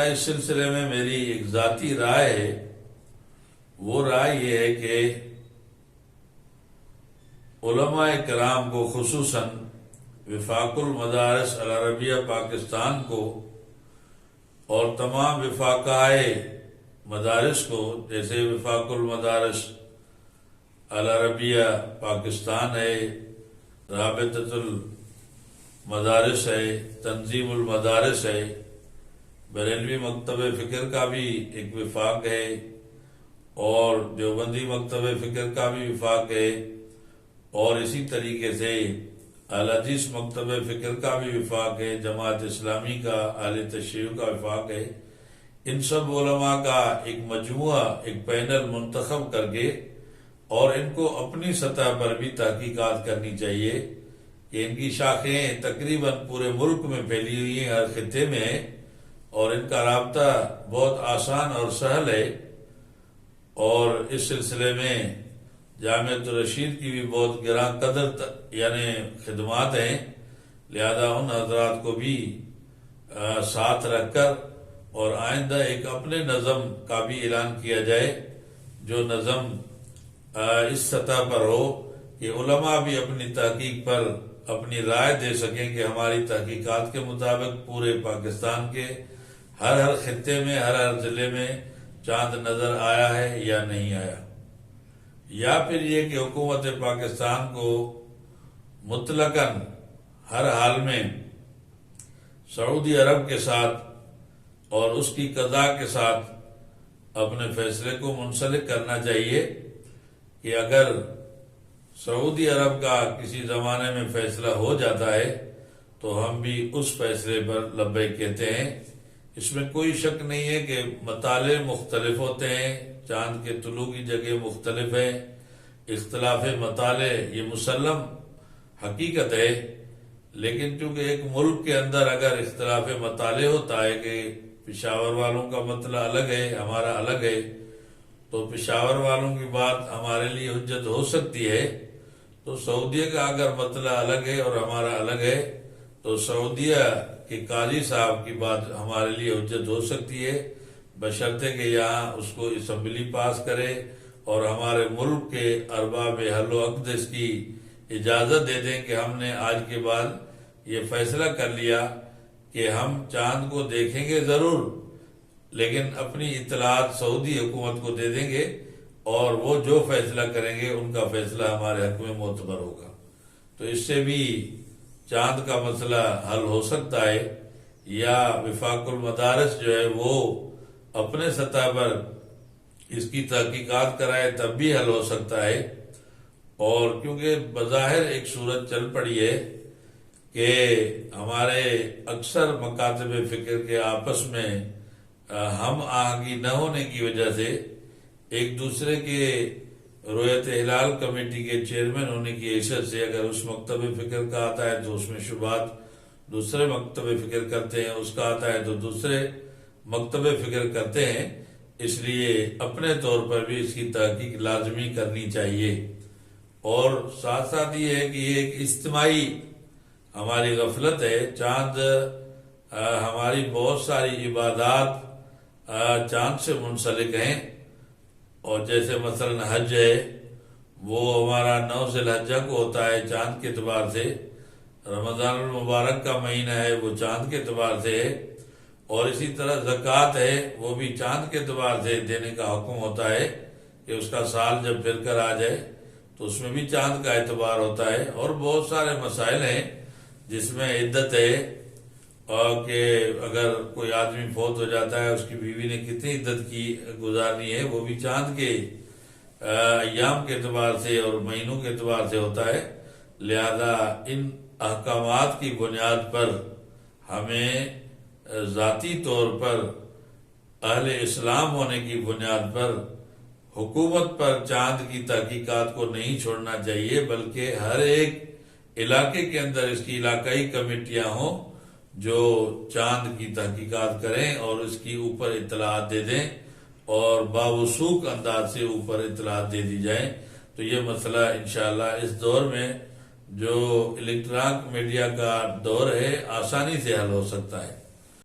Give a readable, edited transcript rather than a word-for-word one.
اس سلسلے میں میری ایک ذاتی رائے ہے، وہ رائے یہ ہے کہ علماء کرام کو خصوصاً وفاق المدارس العربیہ پاکستان کو اور تمام وفاقائے مدارس کو، جیسے وفاق المدارس العربیہ پاکستان ہے، رابطۃ المدارس ہے، تنظیم المدارس ہے، بریلوی مکتب فکر کا بھی ایک وفاق ہے، اور دیوبندی مکتب فکر کا بھی وفاق ہے، اور اسی طریقے سے اہل حدیث مکتب فکر کا بھی وفاق ہے، جماعت اسلامی کا، اہل تشیع کا وفاق ہے۔ ان سب علماء کا ایک مجموعہ، ایک پینل منتخب کر کے، اور ان کو اپنی سطح پر بھی تحقیقات کرنی چاہیے کہ ان کی شاخیں تقریباً پورے ملک میں پھیلی ہوئی ہیں، ہر خطے میں، اور ان کا رابطہ بہت آسان اور سہل ہے، اور اس سلسلے میں جامعۃ الرشید کی بھی بہت گراں قدر یعنی خدمات ہیں، لہذا ان حضرات کو بھی ساتھ رکھ کر اور آئندہ ایک اپنے نظم کا بھی اعلان کیا جائے، جو نظم اس سطح پر ہو کہ علماء بھی اپنی تحقیق پر اپنی رائے دے سکیں کہ ہماری تحقیقات کے مطابق پورے پاکستان کے ہر خطے میں، ہر ضلع میں چاند نظر آیا ہے یا نہیں آیا، یا پھر یہ کہ حکومت پاکستان کو مطلقاً ہر حال میں سعودی عرب کے ساتھ اور اس کی قضاء کے ساتھ اپنے فیصلے کو منسلک کرنا چاہیے کہ اگر سعودی عرب کا کسی زمانے میں فیصلہ ہو جاتا ہے تو ہم بھی اس فیصلے پر لبیک کہتے ہیں۔ اس میں کوئی شک نہیں ہے کہ مطالع مختلف ہوتے ہیں، چاند کے طلوع کی جگہ مختلف ہے، اختلاف مطالع یہ مسلم حقیقت ہے، لیکن چونکہ ایک ملک کے اندر اگر اختلاف مطالع ہوتا ہے کہ پشاور والوں کا مطلع الگ ہے، ہمارا الگ ہے، تو پشاور والوں کی بات ہمارے لیے حجت ہو سکتی ہے، تو سعودیہ کا اگر مطلع الگ ہے اور ہمارا الگ ہے تو سعودیہ کے قاضی صاحب کی بات ہمارے لیے حجت ہو سکتی ہے، بشرطے کہ یہاں اس کو اسمبلی پاس کرے اور ہمارے ملک کے ارباب حل و عقد اس کی اجازت دے دیں کہ ہم نے آج کے بعد یہ فیصلہ کر لیا کہ ہم چاند کو دیکھیں گے ضرور، لیکن اپنی اطلاعات سعودی حکومت کو دے دیں گے، اور وہ جو فیصلہ کریں گے ان کا فیصلہ ہمارے حق میں معتبر ہوگا۔ تو اس سے بھی چاند کا مسئلہ حل ہو سکتا ہے، یا وفاق المدارس جو ہے وہ اپنے سطح پر اس کی تحقیقات کرائے تب بھی حل ہو سکتا ہے، اور کیونکہ بظاہر ایک صورت چل پڑی ہے کہ ہمارے اکثر مکاتب فکر کے آپس میں ہم آہنگی نہ ہونے کی وجہ سے ایک دوسرے کے رؤیت ہلال کمیٹی کے چیئرمین ہونے کی حیثیت سے اگر اس مکتب فکر کا آتا ہے تو اس میں شبہات دوسرے مکتب فکر کرتے ہیں، اس کا آتا ہے تو دوسرے مکتب فکر کرتے ہیں، اس لیے اپنے طور پر بھی اس کی تحقیق لازمی کرنی چاہیے، اور ساتھ ساتھ یہ ہے کہ یہ ایک اجتماعی ہماری غفلت ہے۔ چاند ہماری بہت ساری عبادات چاند سے منسلک ہیں، اور جیسے مثلا حج ہے وہ ہمارا 9 ذی الحجہ کو ہوتا ہے چاند کے اعتبار سے، رمضان المبارک کا مہینہ ہے وہ چاند کے اعتبار سے ہے، اور اسی طرح زکوٰۃ ہے وہ بھی چاند کے اعتبار سے دینے کا حکم ہوتا ہے کہ اس کا سال جب پھر کر آ جائے تو اس میں بھی چاند کا اعتبار ہوتا ہے، اور بہت سارے مسائل ہیں جس میں عدت ہے، اور کہ اگر کوئی آدمی فوت ہو جاتا ہے اس کی بیوی نے کتنی عدت کی گزارنی ہے وہ بھی چاند کے ایام کے اعتبار سے اور مہینوں کے اعتبار سے ہوتا ہے، لہذا ان احکامات کی بنیاد پر ہمیں ذاتی طور پر اہل اسلام ہونے کی بنیاد پر حکومت پر چاند کی تحقیقات کو نہیں چھوڑنا چاہیے، بلکہ ہر ایک علاقے کے اندر اس کی علاقائی کمیٹیاں ہوں جو چاند کی تحقیقات کریں اور اس کی اوپر اطلاعات دے دیں، اور باوثوق انداز سے اوپر اطلاعات دے دی جائیں، تو یہ مسئلہ انشاءاللہ اس دور میں جو الیکٹرانک میڈیا کا دور ہے آسانی سے حل ہو سکتا ہے۔